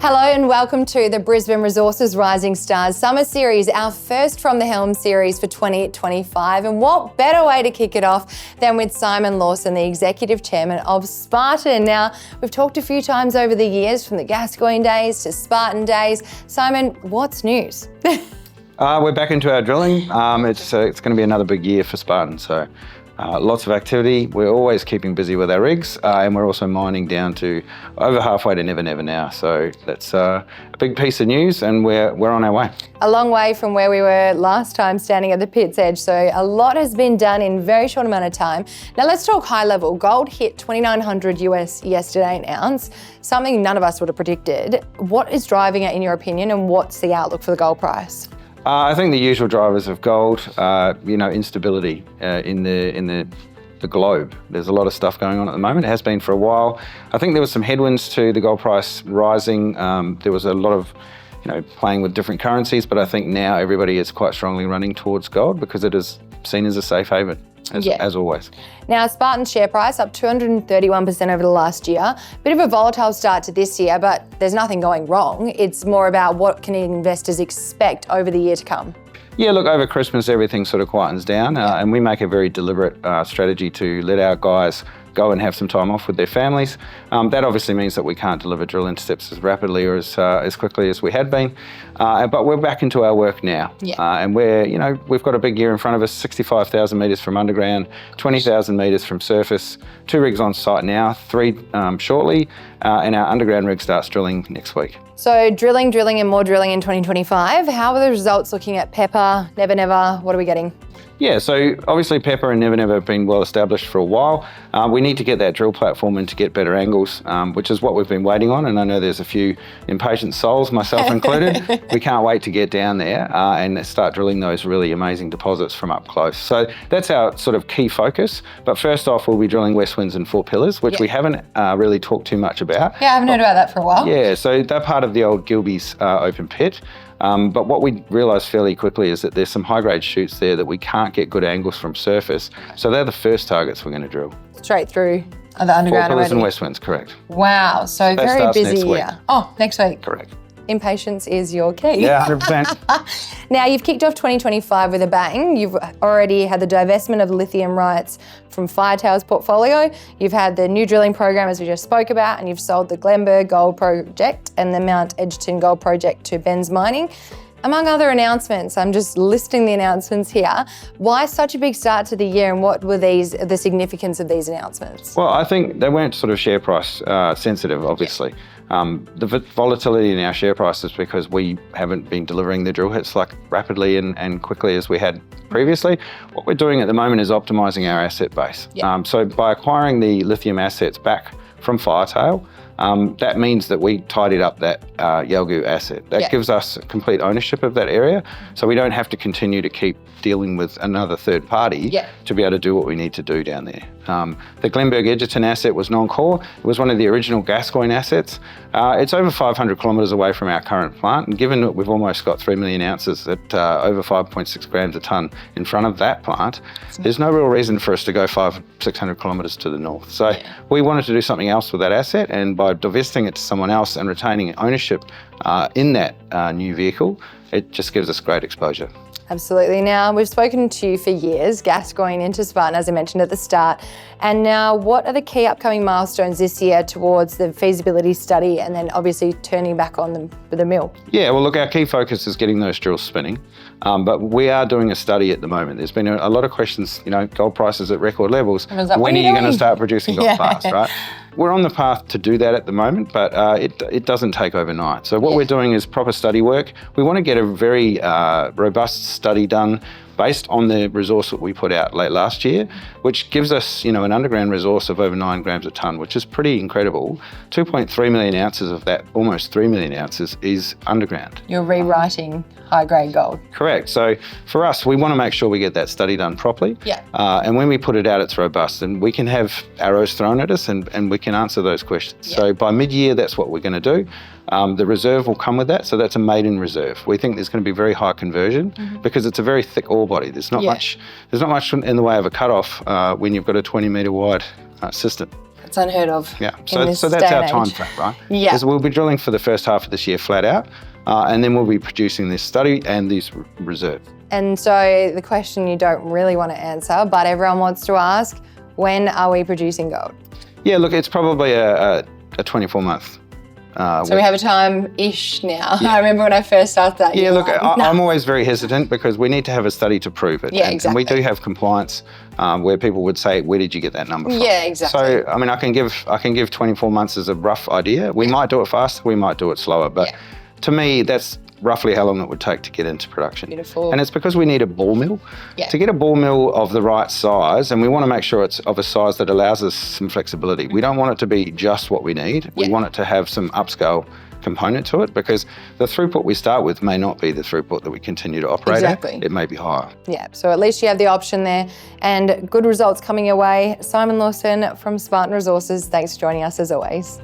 Hello and welcome to the Brisbane Resources Rising Stars Summer Series, our first from the Helm series for 2025. And what better way to kick it off than with Simon Lawson, the Executive Chairman of Spartan. Now, we've talked a few times over the years, from the Gascoyne days to Spartan days. Simon, what's news? We're back into our drilling. It's going to be another big year for Spartan. So lots of activity. We're always keeping busy with our rigs, and we're also mining down to over halfway to Never Never now. So that's a big piece of news, and we're on our way. A long way from where we were last time standing at the pit's edge. So a lot has been done in a very short amount of time. Now let's talk high level. Gold hit 2,900 US yesterday an ounce, something none of us would have predicted. What is driving it in your opinion, and what's the outlook for the gold price? I think the usual drivers of gold, instability in the globe. There's a lot of stuff going on at the moment. It has been for a while. I think there was some headwinds to the gold price rising. There was a lot of, playing with different currencies, but I think now everybody is quite strongly running towards gold because it is seen as a safe haven, as always. Now, Spartan's share price up 231% over the last year. Bit of a volatile start to this year, but there's nothing going wrong. It's more about what can investors expect over the year to come. Yeah, look, over Christmas, everything sort of quietens down, and we make a very deliberate strategy to let our guys go and have some time off with their families. That obviously means that we can't deliver drill intercepts as rapidly or as quickly as we had been, but we're back into our work now. And we've got a big year in front of us, 65,000 metres from underground, 20,000 metres from surface, 2 rigs on site now, 3 shortly, and our underground rig starts drilling next week. So drilling and more drilling in 2025. How are the results looking at Pepper, Never Never? What are we getting? Yeah, so obviously Pepper and Never Never have been well established for a while. We need to get that drill platform in to get better angles, which is what we've been waiting on. And I know there's a few impatient souls, myself included. We can't wait to get down there and start drilling those really amazing deposits from up close. So that's our sort of key focus. But first off, we'll be drilling West Winds and Four Pillars, which we haven't really talked too much about. Yeah, I haven't heard about that for a while. Yeah, so they're part of the old Gilbey's open pit. But what we realised fairly quickly is that there's some high-grade shoots there that we can't get good angles from surface. So they're the first targets we're going to drill. Straight through the underground. Four Pillars already. and West Winds, correct. Wow, so that very busy next week. year. Oh, next week. Correct. Impatience is your key. Yeah, 100%. Now, you've kicked off 2025 with a bang. You've already had the divestment of lithium rights from Firetail's portfolio. You've had the new drilling program, as we just spoke about, and you've sold the Glenburgh Gold Project and the Mount Edgerton Gold Project to Benz Mining. Among other announcements, I'm just listing the announcements here. Why such a big start to the year, and what were the significance of these announcements? Well, I think they weren't sort of share price sensitive, obviously. The volatility in our share price is because we haven't been delivering the drill hits like rapidly and quickly as we had previously. What we're doing at the moment is optimising our asset base. So by acquiring the lithium assets back from Firetail, that means that we tidied up that Yalgoo asset. That gives us complete ownership of that area, so we don't have to continue to keep dealing with another third party to be able to do what we need to do down there. The Glenburgh Edgerton asset was non-core. It was one of the original Gascoyne assets. It's over 500 kilometres away from our current plant, and given that we've almost got 3 million ounces at over 5.6 grams a tonne in front of that plant, there's no real reason for us to go 500-600 kilometres to the north. So we wanted to do something else with that asset, and by divesting it to someone else and retaining ownership in that new vehicle, it just gives us great exposure. Absolutely. Now, we've spoken to you for years, Gascoyne into Spartan, as I mentioned at the start. And now, what are the key upcoming milestones this year towards the feasibility study and then obviously turning back on the mill? Yeah, well, look, our key focus is getting those drills spinning. But we are doing a study at the moment. There's been a lot of questions, gold prices at record levels. Like, when are you going to start producing gold fast, right? We're on the path to do that at the moment, but it doesn't take overnight. So what we're doing is proper study work. We want to get a very robust study done based on the resource that we put out late last year, which gives us, an underground resource of over 9 grams a tonne, which is pretty incredible. 2.3 million ounces of that, almost 3 million ounces, is underground. You're rewriting high-grade gold. Correct. So for us, we want to make sure we get that study done properly. And when we put it out, it's robust, and we can have arrows thrown at us and we can answer those questions. So by mid-year, that's what we're going to do. The reserve will come with that, so that's a maiden reserve. We think there's going to be very high conversion because it's a very thick ore body. There's not much in the way of a cut-off when you've got a 20 metre wide system. It's unheard of. Yeah, in so this that's day our and time age. frame, right? Yeah. Because we'll be drilling for the first half of this year flat out, and then we'll be producing this study and these reserves. And so the question you don't really want to answer, but everyone wants to ask, when are we producing gold? Yeah, look, it's probably a 24-month. So we have a time-ish now. I remember when I first started that. Yeah, you were look, like, I'm always very hesitant because we need to have a study to prove it. Yeah, and exactly. we do have compliance where people would say, where did you get that number from? Yeah, exactly. So, I mean, I can give 24 months as a rough idea. We might do it faster, we might do it slower, but to me, that's roughly how long it would take to get into production. Beautiful. And it's because we need a ball mill. Yeah. To get a ball mill of the right size, and we want to make sure it's of a size that allows us some flexibility. We don't want it to be just what we need. We want it to have some upscale component to it, because the throughput we start with may not be the throughput that we continue to operate at. It may be higher. Yeah, so at least you have the option there, and good results coming your way. Simon Lawson from Spartan Resources, thanks for joining us as always.